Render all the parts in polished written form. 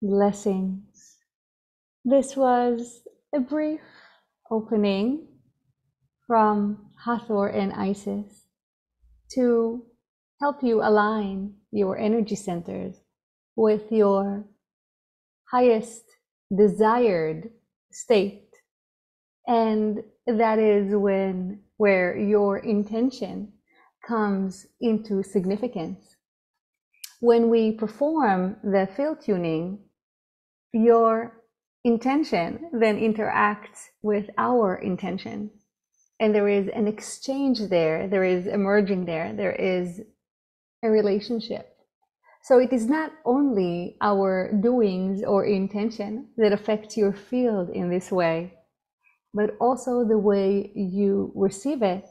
Blessings. This was a brief opening from Hathor and Isis to help you align your energy centers with your highest desired state. And that is where your intention comes into significance. When we perform the field tuning, your intention then interacts with our intention. And there is an exchange there is emerging there is a relationship. So it is not only our doings or intention that affects your field in this way, but also the way you receive it,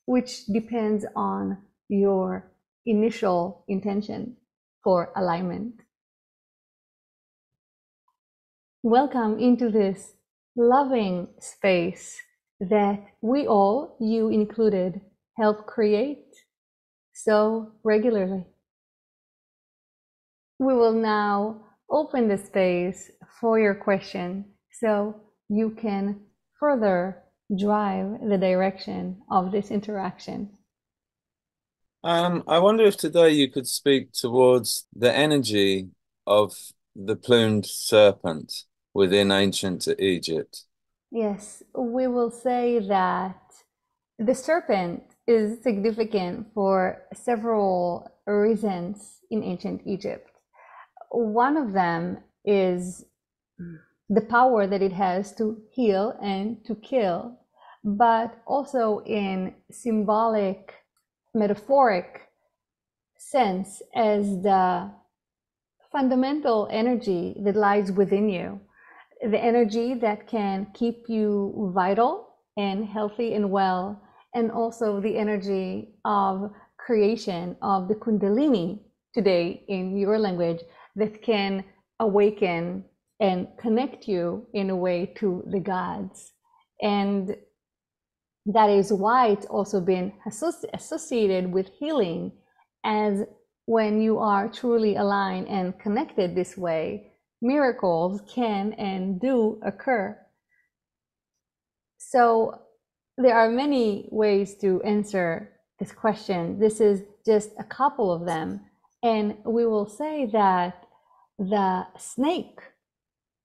which depends on your initial intention for alignment. Welcome into this loving space that we all, you included, help create so regularly. We will now open the space for your question so you can further drive the direction of this interaction. I wonder if today you could speak towards the energy of the plumed serpent within ancient Egypt. Yes, we will say that the serpent is significant for several reasons in ancient Egypt. One of them is the power that it has to heal and to kill, but also in symbolic, metaphoric sense as the fundamental energy that lies within you, the energy that can keep you vital and healthy and well, and also the energy of creation of the Kundalini today in your language that can awaken and connect you in a way to the gods. And that is why it's also been associated with healing, as when you are truly aligned and connected this way, miracles can and do occur. So there are many ways to answer this question. This is just a couple of them. And we will say that the snake,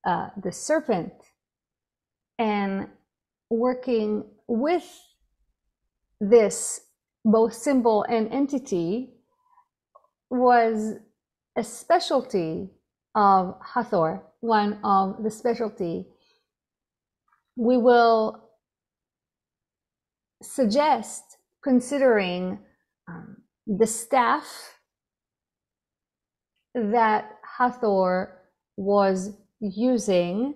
the serpent, and working with this both symbol and entity was a specialty of Hathor, one of the specialty. We will suggest considering the staff that Hathor was using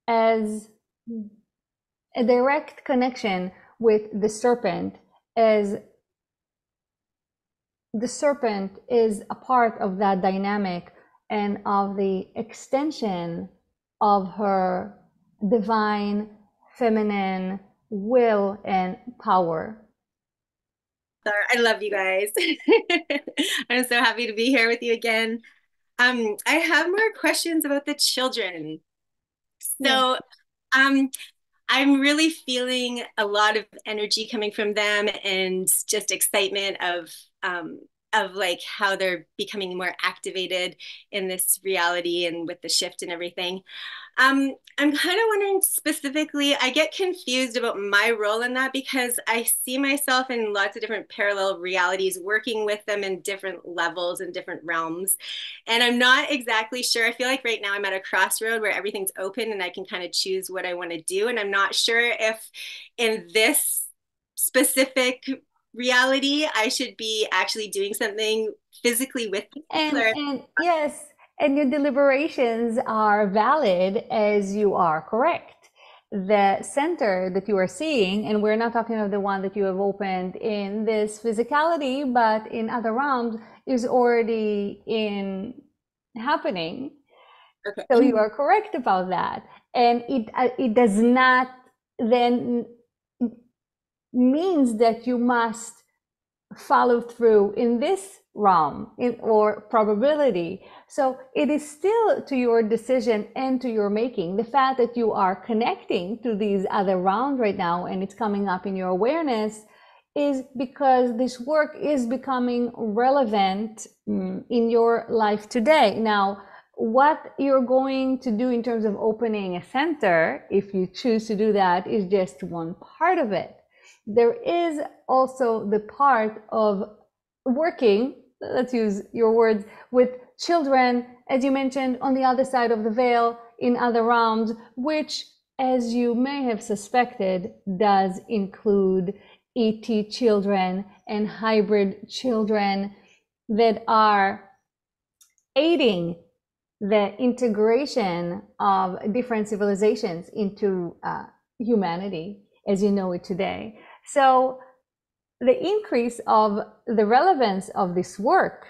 as a direct connection with the serpent, as the serpent is a part of that dynamic and of the extension of her divine feminine will and power. I love you guys. I'm so happy to be here with you again. I have more questions about the children. So, um, I'm really feeling a lot of energy coming from them and just excitement of like how they're becoming more activated in this reality and with the shift and everything. I'm kind of wondering specifically, I get confused about my role in that because I see myself in lots of different parallel realities, working with them in different levels and different realms. And I'm not exactly sure. I feel like right now I'm at a crossroad where everything's open and I can kind of choose what I want to do. And I'm not sure if in this specific reality I should be actually doing something physically with people. And yes, and your deliberations are valid as you are correct. The center that you are seeing, and we're not talking of the one that you have opened in this physicality, but in other realms, is already in happening. Okay. So you are correct about that. And it does not then means that you must follow through in this realm or probability. So it is still to your decision and to your making. The fact that you are connecting to these other realms right now and it's coming up in your awareness is because this work is becoming relevant in your life today. Now, what you're going to do in terms of opening a center, if you choose to do that, is just one part of it. There is also the part of working, let's use your words, with children, as you mentioned, on the other side of the veil, in other realms, which, as you may have suspected, does include ET children and hybrid children that are aiding the integration of different civilizations into humanity as you know it today. So the increase of the relevance of this work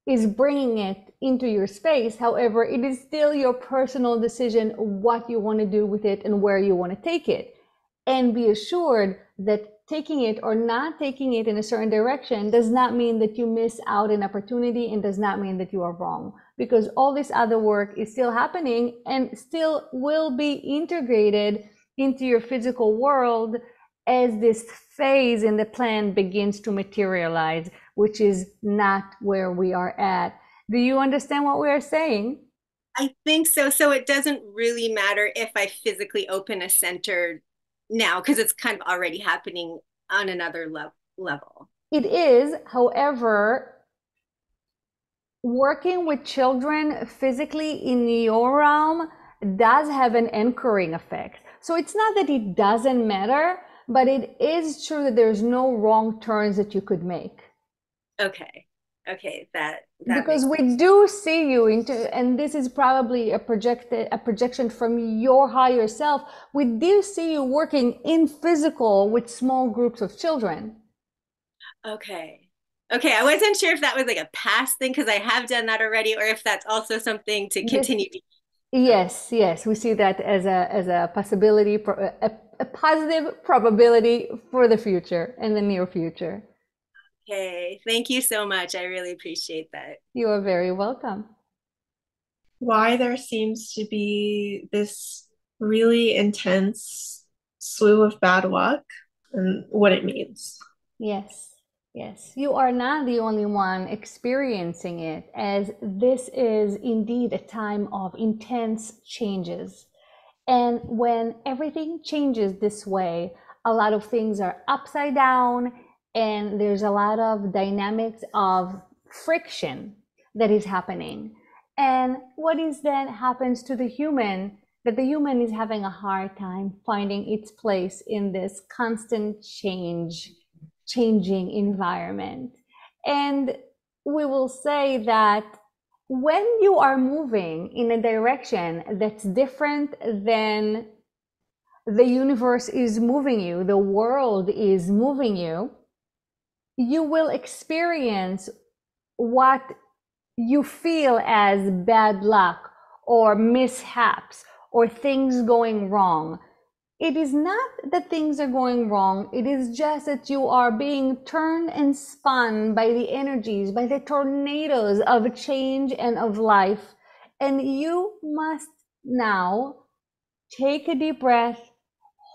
is bringing it into your space. However, it is still your personal decision what you want to do with it and where you want to take it. And be assured that taking it or not taking it in a certain direction does not mean that you miss out an opportunity and does not mean that you are wrong, because all this other work is still happening and still will be integrated into your physical world as this phase in the plan begins to materialize, which is not where we are at. Do you understand what we are saying? I think so. So it doesn't really matter if I physically open a center now, because it's kind of already happening on another level. It is, however, working with children physically in your realm does have an anchoring effect. So it's not that it doesn't matter, but it is true that there's no wrong turns that you could make. Okay. Okay, that because we do see you into, and this is probably a projection from your higher self. We do see you working in physical with small groups of children. Okay. Okay, I wasn't sure if that was like a past thing because I have done that already, or if that's also something to continue. Yes, we see that as a possibility, a positive probability for the future and the near future. Okay, thank you so much. I really appreciate that. You are very welcome. Why there seems to be this really intense slew of bad luck and what it means. Yes, you are not the only one experiencing it, as this is indeed a time of intense changes. And when everything changes this way, a lot of things are upside down and there's a lot of dynamics of friction that is happening. And what is then happens to the human, that the human is having a hard time finding its place in this constant changing environment. And we will say that when you are moving in a direction that's different than the universe is moving you, the world is moving you, you will experience what you feel as bad luck or mishaps or things going wrong. It is not that things are going wrong. It is just that you are being turned and spun by the energies, by the tornadoes of change and of life. And you must now take a deep breath,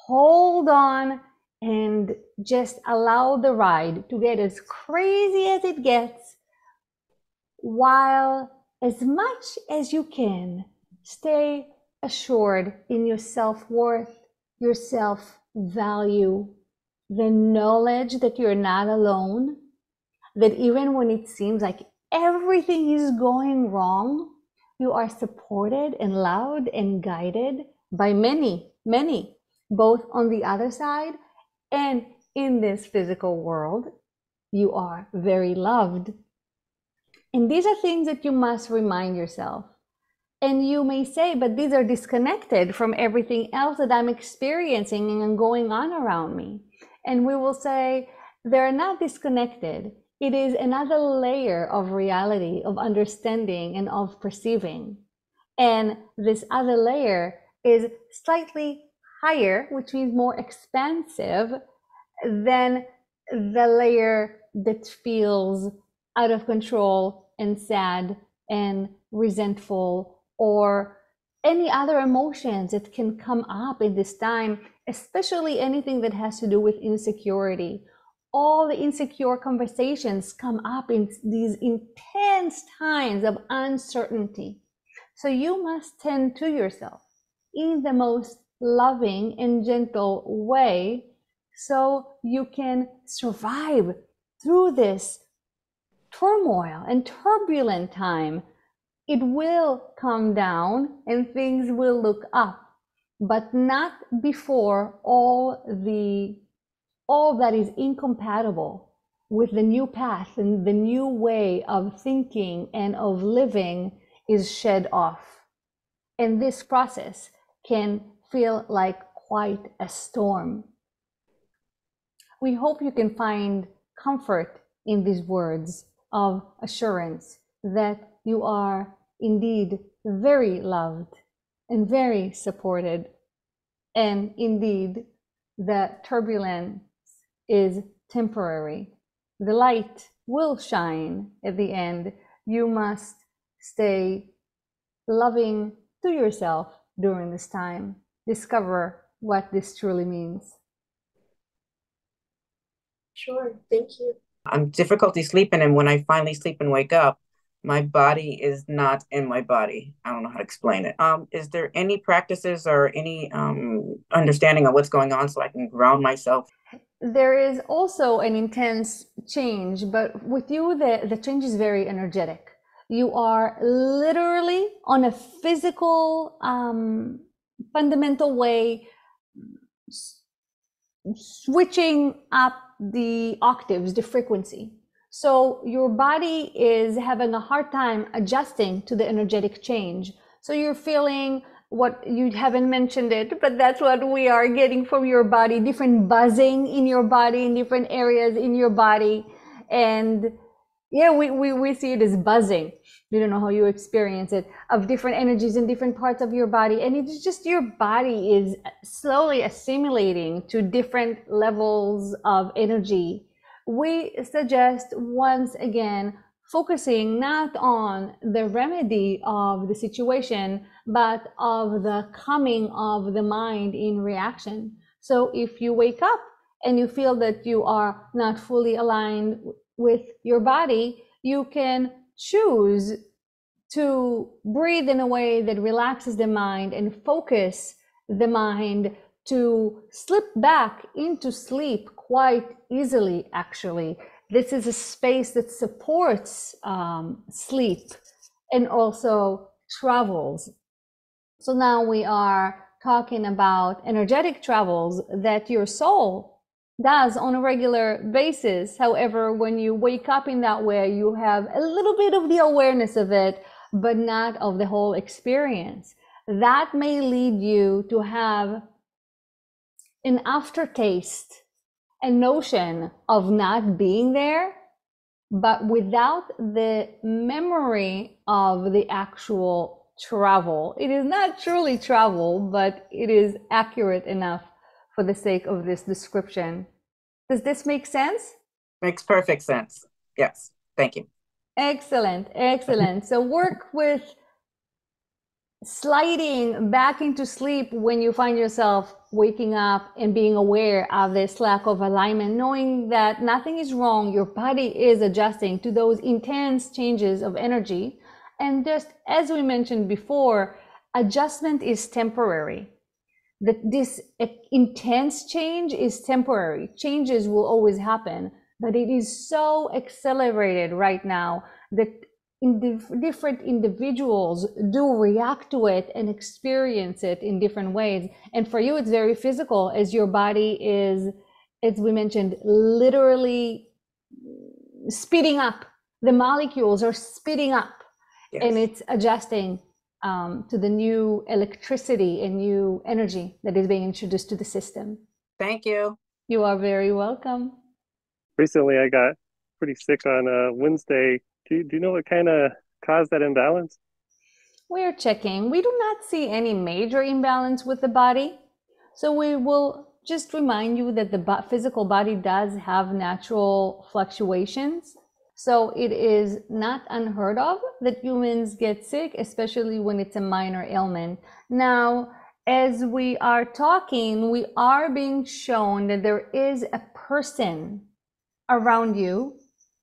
hold on, and just allow the ride to get as crazy as it gets, while as much as you can, stay assured in your self-worth, your self-value, the knowledge that you're not alone, that even when it seems like everything is going wrong, you are supported and loved and guided by many, both on the other side and in this physical world. You are very loved. And these are things that you must remind yourself. And you may say, but these are disconnected from everything else that I'm experiencing and going on around me. And we will say, they're not disconnected. It is another layer of reality, of understanding, and of perceiving. And this other layer is slightly higher, which means more expansive than the layer that feels out of control and sad and resentful, or any other emotions that can come up in this time, especially anything that has to do with insecurity. All the insecure conversations come up in these intense times of uncertainty. So you must tend to yourself in the most loving and gentle way so you can survive through this turmoil and turbulent time. It will come down and things will look up, but not before all that is incompatible with the new path and the new way of thinking and of living is shed off. And this process can feel like quite a storm. We hope you can find comfort in these words of assurance that you are indeed very loved and very supported. And indeed, the turbulence is temporary. The light will shine at the end. You must stay loving to yourself during this time. Discover what this truly means. Sure, thank you. I'm difficulty sleeping, and when I finally sleep and wake up, my body is not in my body. I don't know how to explain it. Is there any practices or any understanding of what's going on so I can ground myself? There is also an intense change, but with you, the change is very energetic. You are literally on a physical, fundamental way, switching up the octaves, the frequency. So your body is having a hard time adjusting to the energetic change. So you're feeling what you haven't mentioned it, but that's what we are getting from your body, different buzzing in your body, in different areas in your body. And yeah, we see it as buzzing. We don't know how you experience it, of different energies in different parts of your body. And it's just your body is slowly assimilating to different levels of energy. We suggest once again focusing not on the remedy of the situation, but of the calming of the mind in reaction. So if you wake up and you feel that you are not fully aligned with your body, you can choose to breathe in a way that relaxes the mind and focus the mind to slip back into sleep quite easily, actually. This is a space that supports sleep and also travels. So now we are talking about energetic travels that your soul does on a regular basis. However, when you wake up in that way, you have a little bit of the awareness of it, but not of the whole experience. That may lead you to have an aftertaste, a notion of not being there, but without the memory of the actual travel. It is not truly travel, but it is accurate enough for the sake of this description. Does this make sense? Makes perfect sense. Yes, thank you. Excellent, excellent. So work with sliding back into sleep when you find yourself waking up and being aware of this lack of alignment, knowing that nothing is wrong. Your body is adjusting to those intense changes of energy. And just as we mentioned before, adjustment is temporary. That this intense change is temporary. Changes will always happen, but it is so accelerated right now that different individuals do react to it and experience it in different ways. And for you, it's very physical, as your body is, as we mentioned, literally speeding up. The molecules are speeding up, yes. And it's adjusting to the new electricity and new energy that is being introduced to the system. Thank you. You are very welcome. Recently, I got pretty sick on Wednesday. Do you know what kind of caused that imbalance? We are checking. We do not see any major imbalance with the body. So we will just remind you that the physical body does have natural fluctuations. So it is not unheard of that humans get sick, especially when it's a minor ailment. Now, as we are talking, we are being shown that there is a person around you.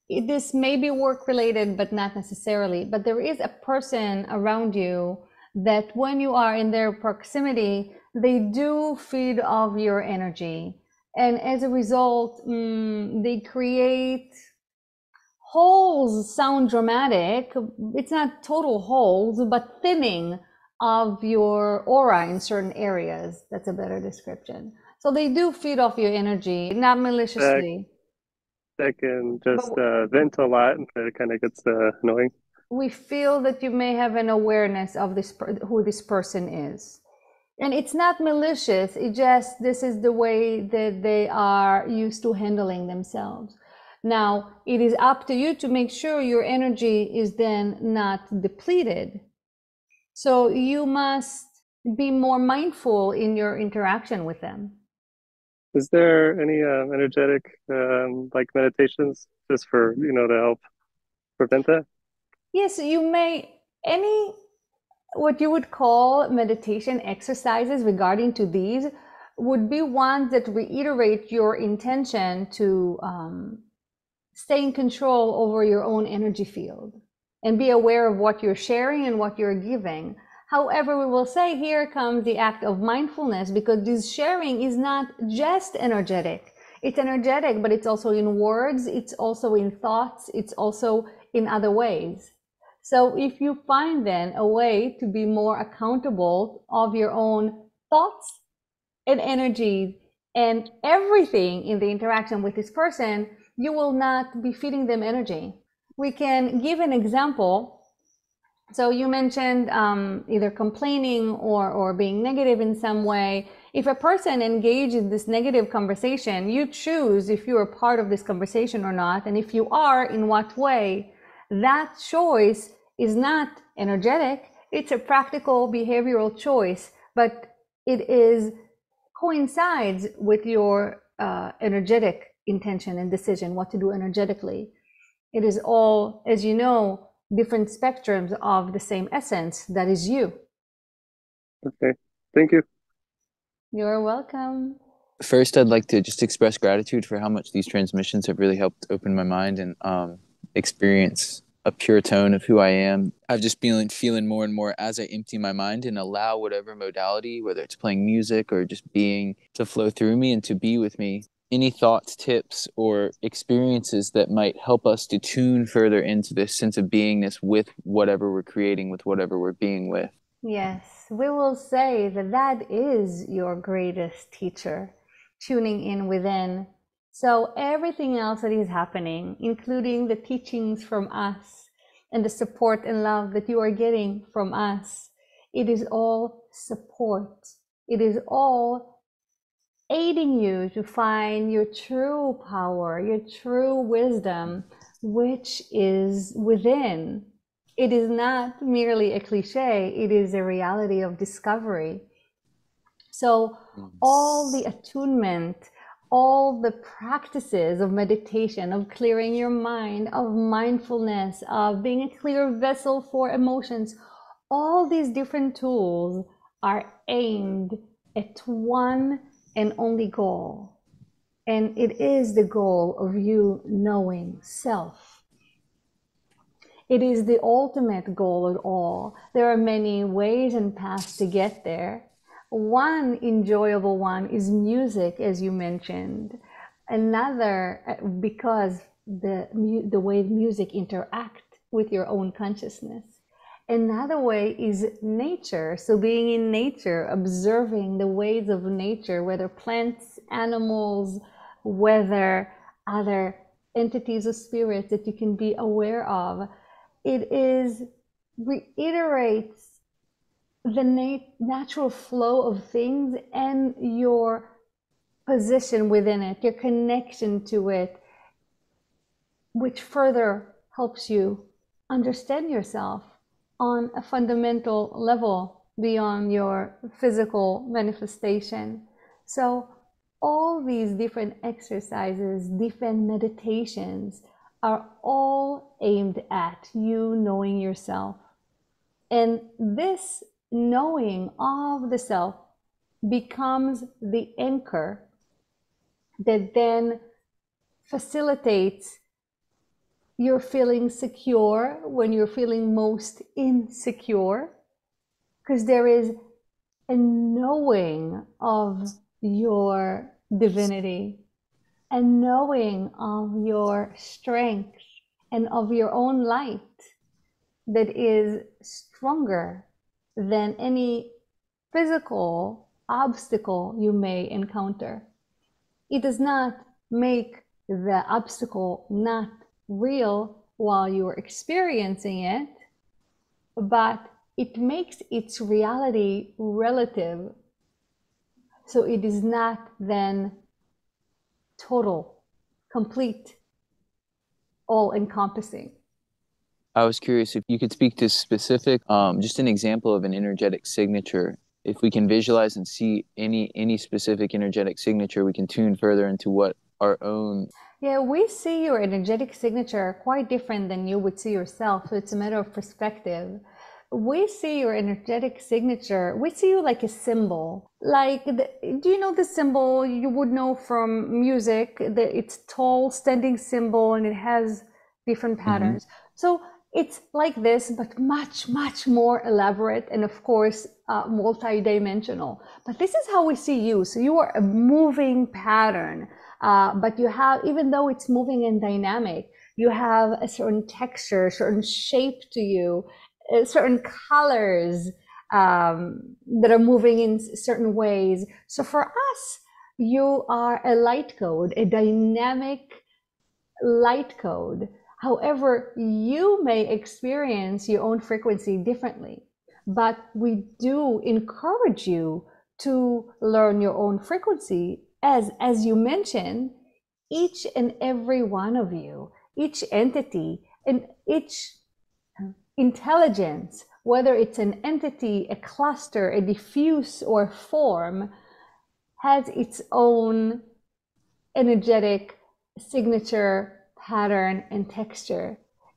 This may be work related, but not necessarily. But there is a person around you that when you are in their proximity, they do feed off your energy. And as a result, they create holes. Sound dramatic. It's not total holes, but thinning of your aura in certain areas. That's a better description. So they do feed off your energy, not maliciously. That can just vent a lot, and it kind of gets annoying. We feel that you may have an awareness of this who this person is, and it's not malicious. It just, this is the way that they are used to handling themselves. Now it is up to you to make sure your energy is then not depleted. So you must be more mindful in your interaction with them. Is there any energetic like meditations just for, to help prevent that? Yes, you may. Any what you would call meditation exercises regarding to these would be ones that reiterate your intention to stay in control over your own energy field and be aware of what you're sharing and what you're giving. However, we will say here comes the act of mindfulness, because this sharing is not just energetic. It's energetic, but it's also in words, it's also in thoughts, it's also in other ways. So if you find then a way to be more accountable of your own thoughts and energies and everything in the interaction with this person, you will not be feeding them energy. We can give an example. So you mentioned either complaining or being negative in some way. If a person engages in this negative conversation, you choose if you are part of this conversation or not. And if you are, in what way. That choice is not energetic. It's a practical behavioral choice, but it is coincides with your energetic intention and decision, what to do energetically. It is all, as you know, different spectrums of the same essence that is you. Okay, thank you. You're welcome. First, I'd like to just express gratitude for how much these transmissions have really helped open my mind and experience a pure tone of who I am. I've just been feeling more and more as I empty my mind and allow whatever modality, whether it's playing music or just being, to flow through me and to be with me. Any thoughts, tips, or experiences that might help us to tune further into this sense of beingness with whatever we're creating, with whatever we're being with. Yes, we will say that that is your greatest teacher, tuning in within. So everything else that is happening, including the teachings from us and the support and love that you are getting from us, it is all support. It is all aiding you to find your true power, your true wisdom, which is within. It is not merely a cliche, it is a reality of discovery. So all the attunement, all the practices of meditation, of clearing your mind, of mindfulness, of being a clear vessel for emotions, all these different tools are aimed at one and only goal. And it is the goal of you knowing self. It is the ultimate goal of all. There are many ways and paths to get there. One enjoyable one is music, as you mentioned. Another, because the way music interacts with your own consciousness. Another way is nature. So being in nature, observing the ways of nature, whether plants, animals, whether other entities or spirits that you can be aware of. It is reiterates the natural flow of things and your position within it, your connection to it, which further helps you understand yourself on a fundamental level beyond your physical manifestation. So all these different exercises, different meditations are all aimed at you knowing yourself. And this knowing of the self becomes the anchor that then facilitates your feeling secure when you're feeling most insecure, because there is a knowing of your divinity, a knowing of your strength and of your own light that is stronger than any physical obstacle you may encounter. It does not make the obstacle not real while you're experiencing it, but it makes its reality relative. So it is not then total, complete, all-encompassing. I was curious if you could speak to specific, just an example of an energetic signature. If we can visualize and see any specific energetic signature, we can tune further into what our own. Yeah, we see your energetic signature quite different than you would see yourself. So it's a matter of perspective. We see your energetic signature, we see you like a symbol. Like, do you know the symbol you would know from music? It's tall, standing symbol, and it has different patterns. So it's like this, but much, much more elaborate and, of course, multi-dimensional. But this is how we see you. So you are a moving pattern, but you have, even though it's moving and dynamic, you have a certain texture, certain shape to you, certain colors that are moving in certain ways. So for us, you are a light code, a dynamic light code. However, you may experience your own frequency differently, but we do encourage you to learn your own frequency. As you mentioned, each and every one of you, each entity, and each intelligence, whether it's an entity, a cluster, a diffuse, or form, has its own energetic signature, pattern, and texture.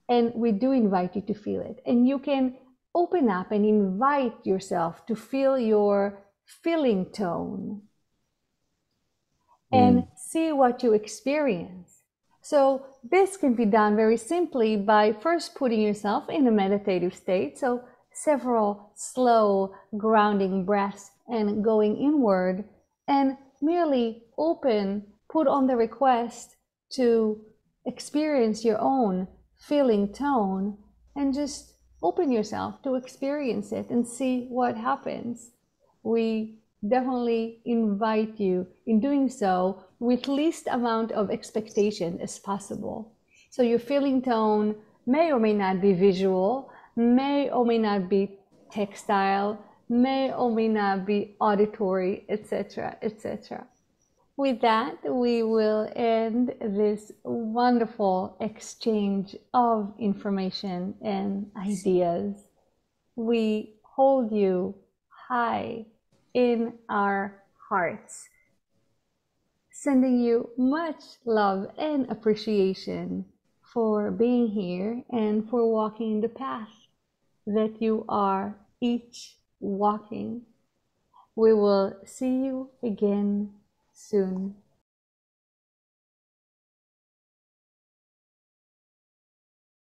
And we do invite you to feel it. And you can open up and invite yourself to feel your feeling tone and see what you experience. So this can be done very simply by first putting yourself in a meditative state. So several slow grounding breaths and going inward, and merely put on the request to experience your own feeling tone, and just open yourself to experience it and see what happens. We definitely invite you in doing so with least amount of expectation as possible. So your feeling tone may or may not be visual, may or may not be textile, may or may not be auditory, etc., etc. With that, we will end this wonderful exchange of information and ideas. We hold you high in our hearts, sending you much love and appreciation for being here and for walking the path that you are each walking. We will see you again soon.